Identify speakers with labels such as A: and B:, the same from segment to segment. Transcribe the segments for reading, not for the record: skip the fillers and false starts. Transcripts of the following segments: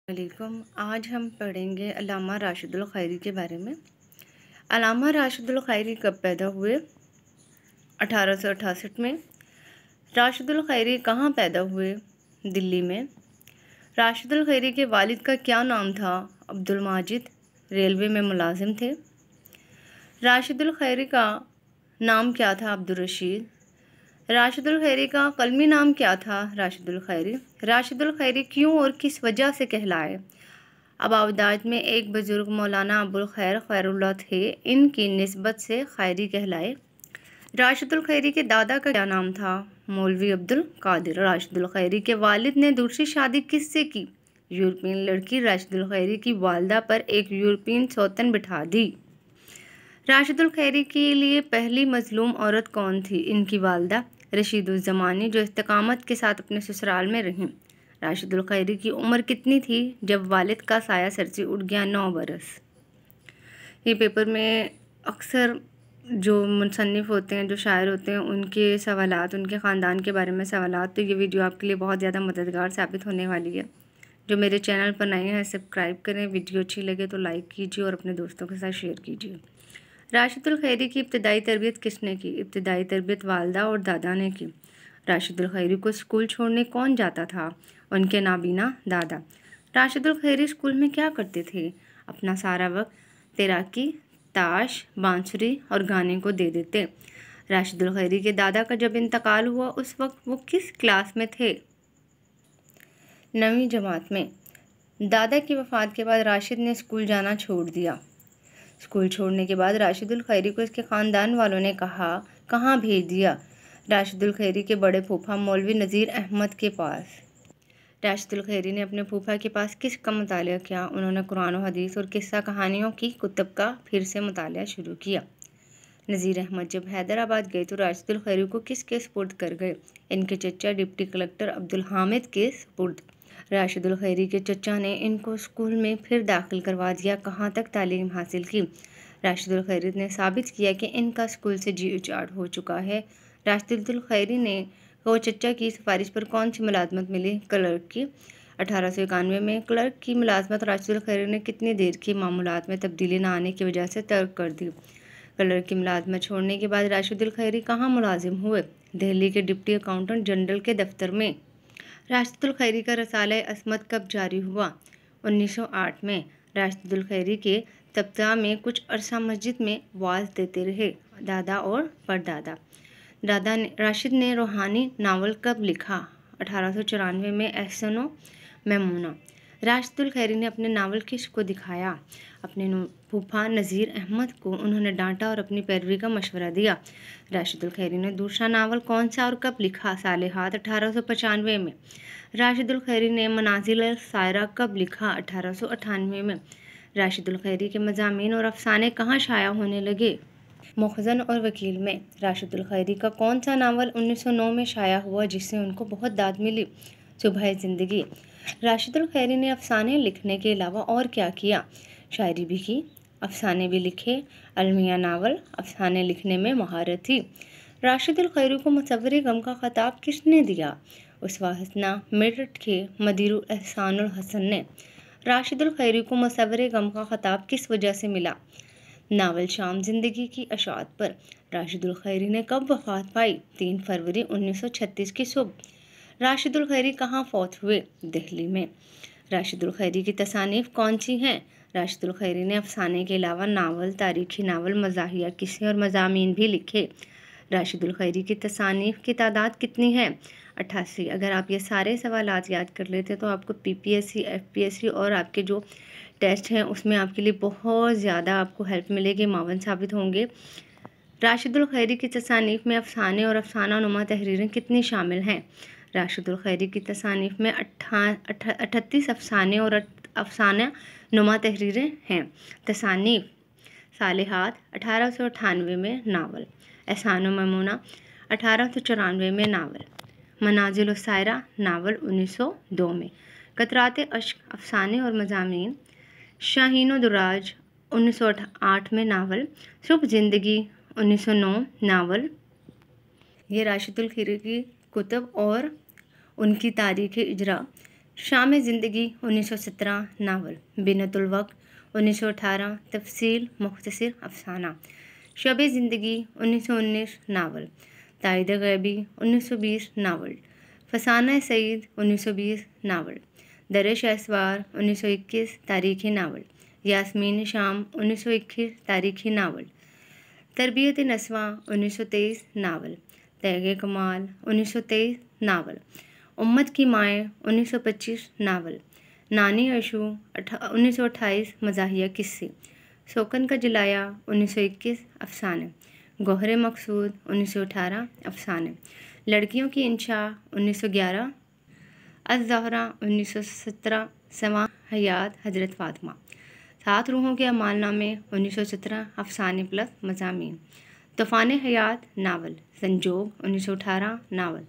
A: वालेकुम। आज हम पढ़ेंगे अल्लामा राशिदुल खैरी के बारे में। अल्लामा राशिदुल खैरी कब पैदा हुए? 1868 में। राशिदुल खैरी कहाँ पैदा हुए? दिल्ली में। राशिदुल खैरी के वालिद का क्या नाम था? अब्दुल माजिद, रेलवे में मुलाजिम थे। राशिदुल खैरी का नाम क्या था? अब्दुल रशीद। राशिदुल खैरी का कलमी नाम क्या था? राशिदुल खैरी। राशिदुल खैरी क्यों और किस वजह से कहलाए? अबावदाद में एक बुजुर्ग मौलाना अबुल खैर खैरुल्लाह थे, इनकी निस्बत से खैरी कहलाए। राशिदुल खैरी के दादा का क्या नाम था? मौलवी अब्दुल कादिर। राशिदुल खैरी के वालिद ने दूसरी शादी किससे की? यूरोपियन लड़की राशिदुल खैरी की वालदा पर एक यूरोपियन सौतन बिठा दी। राशिदुल खैरी के लिए पहली मजलूम औरत कौन थी? इनकी वालदा रशीदुज़्ज़मानी, जो इस्तिकामत के साथ अपने ससुराल में रहीं। राशिदुल खैरी की उम्र कितनी थी जब वालिद का साया सर से उठ गया? 9 बरस। ये पेपर में अक्सर जो मुसन्निफ़ होते हैं, जो शायर होते हैं, उनके सवालात, उनके ख़ानदान के बारे में सवालात, तो ये वीडियो आपके लिए बहुत ज़्यादा मददगार साबित होने वाली है। जो मेरे चैनल पर नए हैं, सब्सक्राइब करें। वीडियो अच्छी लगे तो लाइक कीजिए और अपने दोस्तों के साथ शेयर कीजिए। राशिदुल खैरी की इब्तदाई तरबियत किसने की? इब्तदाई तरबियत वालदा और दादा ने की। राशिदुल खैरी को स्कूल छोड़ने कौन जाता था? उनके नाबीना दादा। राशिदुल खैरी स्कूल में क्या करते थे? अपना सारा वक्त तैराकी, ताश, बांसुरी और गाने को दे देते। राशिदुल खैरी के दादा का जब इंतकाल हुआ उस वक्त वो किस क्लास में थे? 9वीं जमात में। दादा की वफ़ात के बाद राशिद ने स्कूल जाना छोड़ दिया। स्कूल छोड़ने के बाद राशिदुल खैरी को इसके ख़ानदान वालों ने कहाँ भेज दिया? राशिदुल खैरी के बड़े फूफा मौलवी नज़ीर अहमद के पास। राशिदुल खैरी ने अपने फूफा के पास किस का मुतालिया किया? उन्होंने कुरान और हदीस और किस्सा कहानियों की कुतुब का फिर से मुतालिया शुरू किया। नज़ीर अहमद जब हैदराबाद गए तो राशिदुल खैरी को किसके सुपुर्द कर गए? इनके चचा डिप्टी कलेक्टर अब्दुल हामिद के सुपुर्द। राशिदुल खैरी के चचा ने इनको स्कूल में फिर दाखिल करवा दिया। कहाँ तक तालीम हासिल की? राशिदुल खैरी ने साबित किया कि इनका स्कूल से जी उचाड़ हो चुका है। राशिदुल खैरी ने को चचा की सिफारिश पर कौन सी मुलाजमत मिली? क्लर्क की। 1891 में क्लर्क की मुलाजमत राशिदुल खैरी ने कितनी देर की मामूलात में तब्दीली न आने की वजह से तर्क कर दी। क्लर्क की मुलाजमत छोड़ने के बाद राशिदुल खैरी कहाँ मुलाजिम हुए? दिल्ली के डिप्टी अकाउंटेंट जनरल के दफ्तर में। राशिदुल खैरी का रसाला अस्मत कब जारी हुआ? 1908 में। राशिदुल खैरी के तबता में कुछ अरसा मस्जिद में वाज देते रहे, दादा और परदादा। राशिद ने रूहानी नावल कब लिखा? 1894 में। एहसनो मैमूना। राशिदुल खैरी ने अपने नावल किसको दिखाया? अपने फूफा नज़ीर अहमद को। उन्होंने डांटा और अपनी पैरवी का मशवरा दिया। राशिदुल खैरी ने दूसरा नावल कौन सा और कब लिखा? सालेहात 1895 में। राशिदुल खैरी ने मनाजिल सायरा कब लिखा? 1898 में। राशिदुल खैरी के मज़ामीन और अफसाने कहाँ शाया होने लगे? मुखज़न और वकील में। राशिदुल खैरी का कौन सा नावल 1909 में शाया हुआ जिससे उनको बहुत दाद मिली? सुबह ज़िंदगी। राशिदुल खैरी ने अफसाने लिखने के अलावा और क्या किया? शायरी भी की, अफसाने भी लिखे। अलमिया नावल अफसाने लिखने में महारत थी। राशिदुल खैरी को मुसव्विर गम का खिताब किसने दिया? उसवा हसना मेरठ के मदीरुल एहसानुल हसन ने। राशिदुल खैरी को मुसव्विर गम का खिताब किस वजह से मिला? नावल शाम जिंदगी की अशात पर। राशिदुल खैरी ने कब वफात पाई? 3 फरवरी 1936 की सुबह। राशिदुल खैरी कहाँ फौत हुए? दिल्ली में। राशिदुल खैरी की तसानीफ कौन सी हैं? राशिदुल खैरी ने अफसाने के अलावा नावल, तारीखी नावल, मज़ाहिया किस्से और मज़ामीन भी लिखे। राशिदुल खैरी की तसानीफ की तादाद कितनी है? 88। अगर आप ये सारे सवालात याद कर लेते तो आपको PPSC, FPSC और आपके जो टेस्ट हैं उसमें आपके लिए बहुत ज़्यादा आपको हेल्प मिलेगी, मावन साबित होंगे। राशिदुल खैरी की तसानीफ में अफसाने और अफसाना नुमा तहरीरें कितनी शामिल हैं? राशिदुल खैरी की तसानीफ में 38 अफसाने और अफसाना नुमा तहरीरें हैं। तसानीफ सालेहात 1898 में नावल, एहसानो मैमूना 1894 में नावल, मनाजिल सायरा नावल 1902 में, कतराते अश्क अफसाने और मज़ामीन, शाहीनो दुराज 1908 में नावल, शुभ ज़िंदगी 1909 नावल। ये राशिदुल खैरी की कुतुब और उनकी तारीख़ इजरा। शाम ज़िंदगी 1917 नावल, बिनतुल वक्त 1918 तफसील मुख्तसर अफसाना, शब ज़िंदगी 1919 नावल, ताइद गैबी 1920 नावल, फसाना सईद 1920 नावल, दरश असवार 1921 तारीख़ी नावल, यास्मीन शाम 1921 तारीख़ी नावल, तरबियत नस्वा 1923 नावल, तैगे कमाल 1923 नावल, उम्मत की माएँ 1925 नावल, नानी अशू 1928 मज़ाहिया किस्से, सोकन का जलाया 1921 अफसाने, गौहर मकसूद 1918 अफसाने, लड़कियों की इंशा 1911, अज़-ज़हरा 1917, समा हयात हज़रत फ़ातिमा, सात रूहों के अमालनामे 1917 अफसाने प्लस मज़ामीन, तूफ़ान हयात नावल, संजोग 1918 नावल,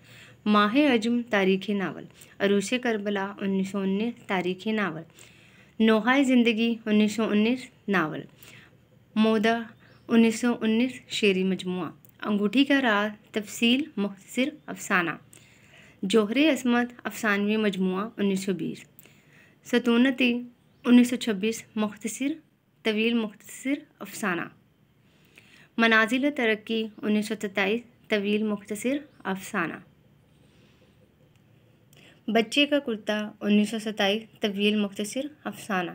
A: माह अजम तारीख़ी नावल, अरूस करबला 1919 तारीख़ी नावल, नोहा ज़िंदगी 1919 नावल, मोदा 1919 शेरी मजमुआ, अंगूठी का राज तफसील मुख्तसर अफसाना, जोहरे असमत अफसानवी मजमुआ 1920, सतूनती 1926 मुख्तसर तवील मुख्तसर अफसाना, मनाजिल तरक्की 1927 तवील मुख्तसर अफसाना, बच्चे का कुर्ता 1927 तवील मुख्तसर अफसाना,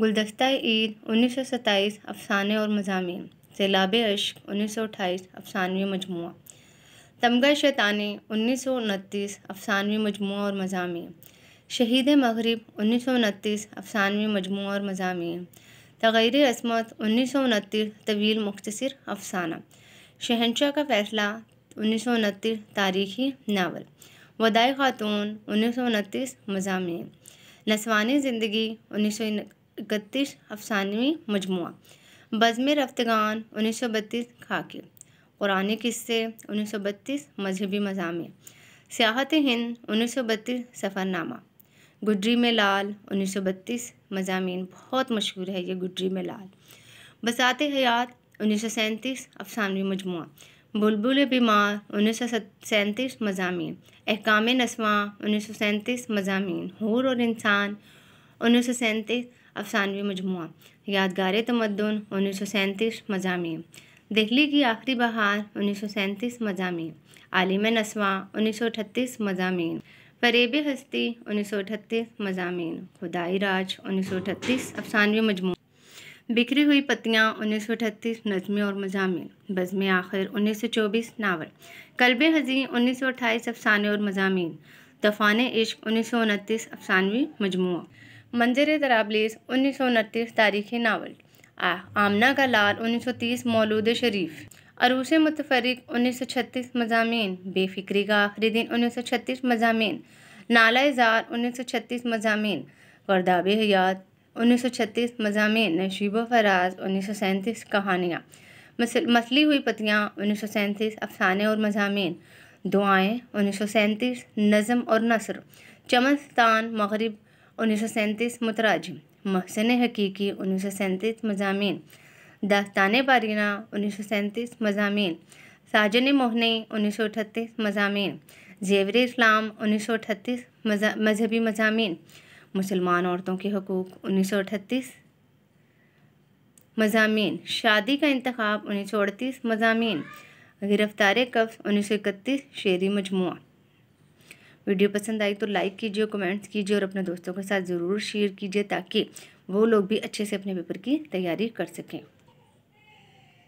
A: गुलदस्ता ईद 1927 अफसाने और मज़ामीन, सैलाब अश्क 1928 अफसानवी मजमुआ, तमगा शैतानी 1929 अफसानवी मजमुआ और मज़ामीन, शहीद मग़रिब 1929 अफसानवी मजमुआ और मज़ामीन, तग़य्युर असमत 1929 तवील मुख्तसर अफसाना, शहंशाह का फ़ैसला 1929 तारीख़ी नावल, वदाई ख़ातून 1929 मज़ामीन, नस्वानी ज़िंदगी 1931 अफसानवी मजमुआ, बज़्म रफ़्तगान 1932 खाकी, कुरानी किस्से 1932 मजहबी मज़ामीन, सियाहत हिंद 1932 सफ़रनामा, गुडरी में लाल 1932 मज़ामीन, बहुत मशहूर है ये गुडरी में लाल, बसाते हयात 1937 अफसानवी मजमुआ, बुलबुल बीमार 1937 मज़ामीन, अहकाम नस्वा 1937 मज़ामीन, हूर और इंसान 1937 अफसानवी मजमुआ, यादगार तमद्दुन 1937 मज़ामीन, दिल्ली की आखिरी बहार 1937 मज़ामीन, आलिम नस्वा 1938 मज़ामीन, फ़रेब हस्ती 1938 मज़ामीन, खुदाई राज 1938 अफसानवी मजमुआ, बिखरी हुई पत्तियाँ 1938 नज़्में और मज़ामीन, बज़्म आखिर 1924 नावल, कल्बे हज़ीं 1928 अफसाने और मज़ामीन, तूफ़ान इश्क 1929 अफसानवी मजमुआ, मंज़र तराबलीस 1929 तारीख़ी नावल, आमना का लाल 1930 मौलूद शरीफ, अरूस मुतफ़र्रिक़ 1936 मज़ामीन, बेफ़िक्री का आखिरी दिन 1936 मज़ामीन, नाला ज़ार 1936 मज़ामीन, गर्दाब हयात 1936 मज़ामीन, नशीब व फ़राज़ 1937 कहानियाँ, मसली हुई पत्तियाँ 1937 अफसाने और मज़ामीन, दुआएँ 1937 नज़म और नसर, चमनस्तान मग़रिब 1937 मुतराजिम, महसन हकीकी 1937 मज़ामीन, दास्तान बारीना 1937 मज़ामीन, साजन मोहनी 1938 मज़ामीन, ज़ेवर इस्लाम 1938 मजहबी मज़ामीन, मुसलमान औरतों के हकूक़ 1938 मज़ामीन, शादी का इंतखाब 1938 मज़ामीन, गिरफ्तार कब्ज़ 1931 शेरी मजमुआ। वीडियो पसंद आई तो लाइक कीजिए, कमेंट्स कीजिए और अपने दोस्तों के साथ ज़रूर शेयर कीजिए ताकि वो लोग भी अच्छे से अपने पेपर की तैयारी कर सकें।